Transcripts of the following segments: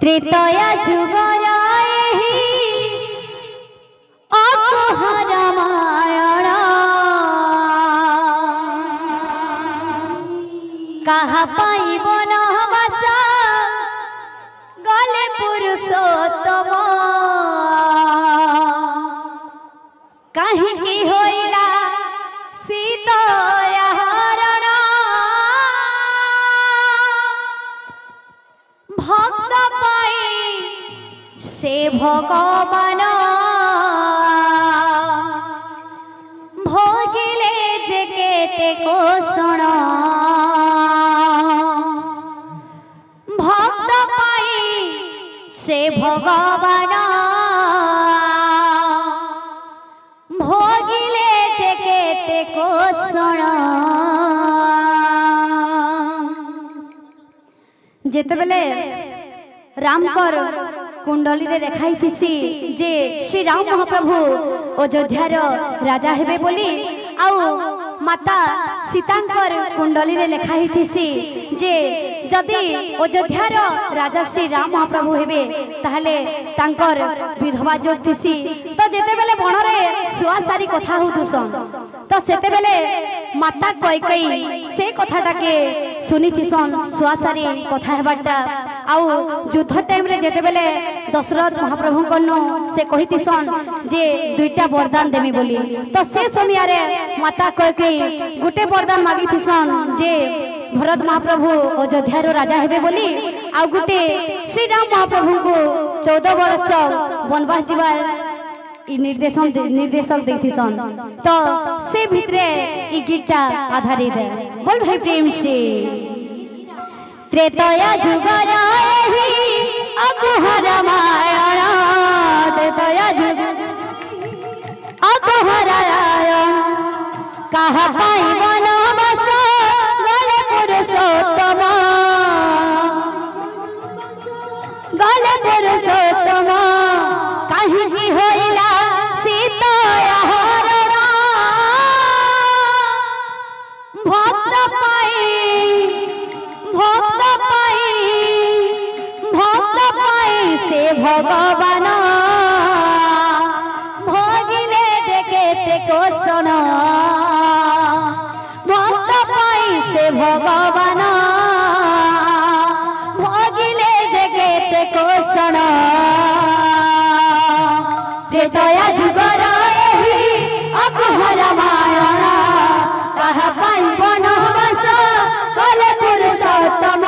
त्रेतया जुगर अकुह रामायण कहा पाई बनवास गले पुरुषोत्तम कहीं होइला सीतया हरण भक्त पाई से भगवान भोगिले जे केते कोषण भक्त पाई से भगवान भोगिले जे केते कोषण जेते बेले रामकर कुंडली रे रेखाई थिसी जे श्री राम महाप्रभु अयोध्यार राजा हेबे बोली आउ माता सीतांकर कुंडली रे लेखाई थिसी जे जदि अयोध्यार राजा श्री राम महाप्रभु हेबे ताहले तांकर विधवा जोग थिसी तो जेते बेले बण रे सुआ सारी कथा होतुसन तो सेते बेले माता कैकेयी से कथाटा के सुनी थिसन सुआ सारी कथा हेबाटा आउ युद्ध टाइम रे जेते बेले दशरथ महाप्रभु कन्नो से कहिथिसन जे दुईटा वरदान देमी बोली तो से समय रे माता कैकेयी गुटे वरदान मागी थिसन जे भरत महाप्रभु अयोध्यार राजा हेबे बोली आ गुटे श्री राम महाप्रभु को 14 वर्ष वनवास जीवार निर्देशक देखिसन तो से भितरे ई गीतटा आधारित है बोल भाई प्रेम से त्रेतया जुगर अकुह रामायण त्रेतया जुगर अकुह रामायण कहा पाई बनवास गले पुरुषोत्तम गले पुरुषोत्तम कहीं होइला सीतया हरण भक्त पाई से भगवान भोगिले जे केते कोषण भक्त पाई से भगवान भोगिले जे केते कोषण त्रेतया जुगर अकुह रामायण कहा पाई बनवास गले पुरुषोत्तम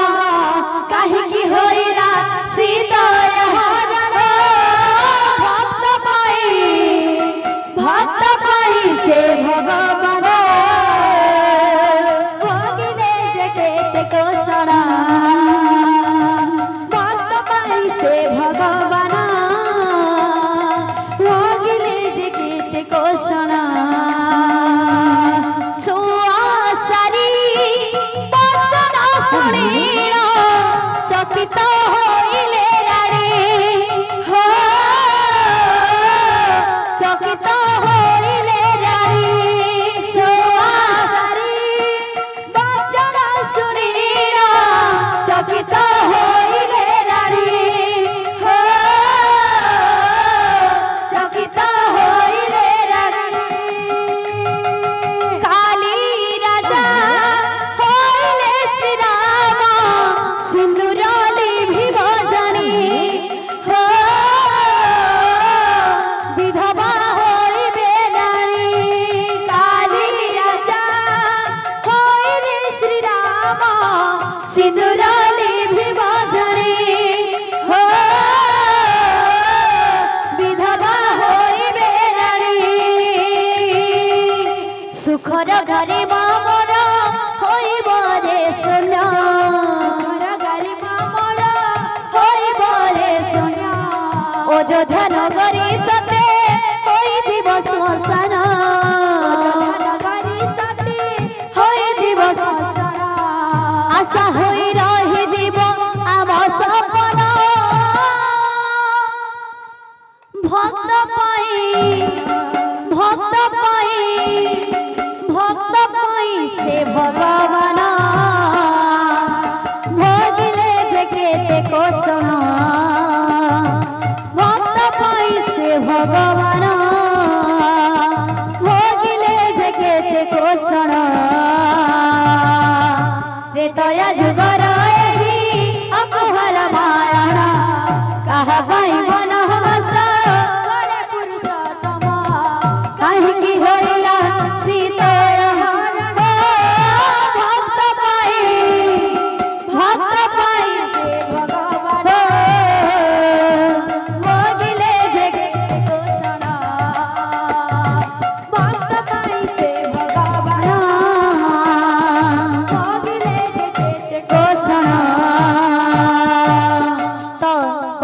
कहीं होइला सीतया हरण भक्त पाई से भगवान भोगिले जे केते कोषण भक्त पाई से भगवान भोगिले जे केते कोषण सुआसारी वचन शुणिण चकित होइले रानी हो चकित होइले रानी सुआसारी वचन शुणिण चकित होइले रानी हो चकित होइले रानी काली राजा होइले श्री राम सिंदूर लिभि भजनी हो विधवा होइबे नारी काली राजा होइले श्री राम सिंदूर लिभि भजनी हो विधवा होइबे नारी सुखर घरे मोर होइब रे सुना अयोध्या नगरी सते होई जीव श्मशान होई जीव श्मशान आशा होई रही जीव आम सपन भक्त पाई से भगवान भोगिले जे केते कोषण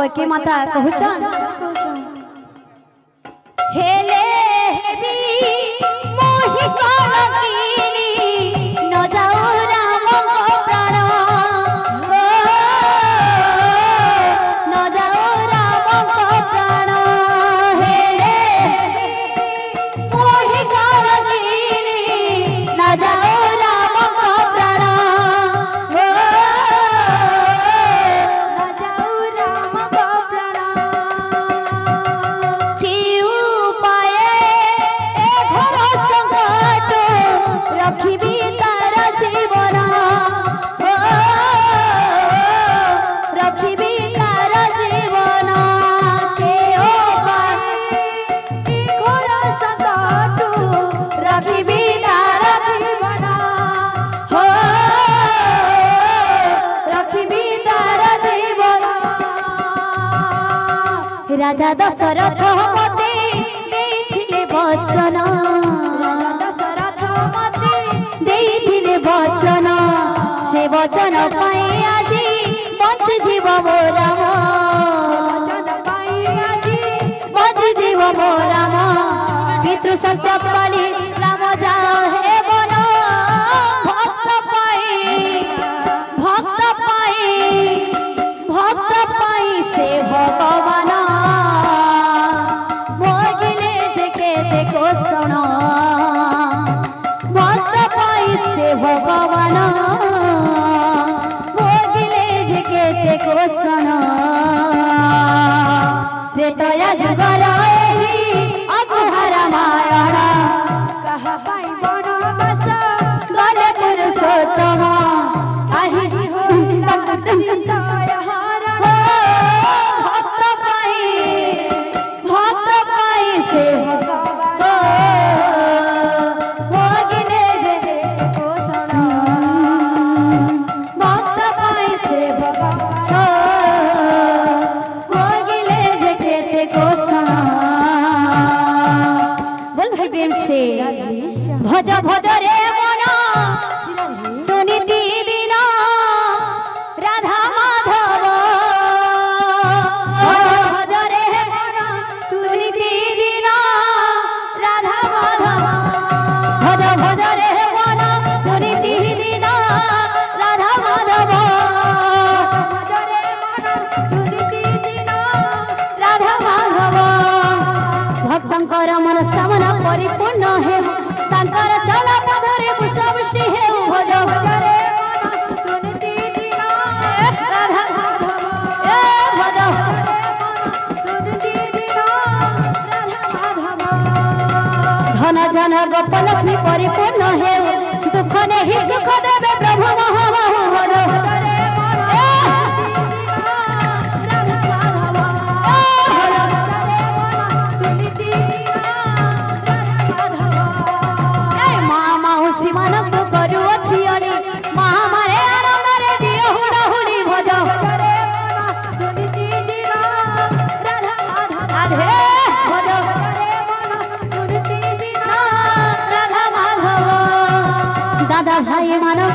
कैके माता कहचन हेले हेबी मोहि कलकिनी न जाओ राम को प्राण न जाओ राम को प्राण हेले मोहि कलकिनी न जाओ राम को प्राण न जाओ राम को प्राण कि उपाय ए घर संकट रखिबी तार जीवन रखिबी तार जीवन के उपाय ए घर संकट रखिबी तार जीवन रखिबी तार जीवन राजा दशरथ मते देइथिले वचन वचन से वचन पाई आजी बंच जीव मो राम बंच जीव मो राम पितृ संकल्प पाली राम जाओ हे बन भक्त पाई से भगवान भोगिले जे केते कोषण से भगवान भोगिले जे केते कोषण त्रेतया जुगर एही अकुहार मारण कहा पाई वनवास गले पुरुषोत्तम काहि हो सीताय हरण भक्त पाई से भज भज रे मन दुनिति दिन राधा माधव भज रे मन दुनिति दिन राधा माधव भज भज रे मन दुनिति दिन राधा माधव भज रे मन दुनिति दिन राधा माधव भक्तंकर मनस्कामना परिपूर्ण है तांकर चला पधरे पुष्पवृष्टि हे भज भजरे मन दुनिति दिन राधा माधव भज दुनिति दिन राधा माधव धन जन गोपलक्ष्मी परिपूर्ण हे दुख नहीं सुख देवे प्रभु महाबाहु भज भजरे दादा भाई मानव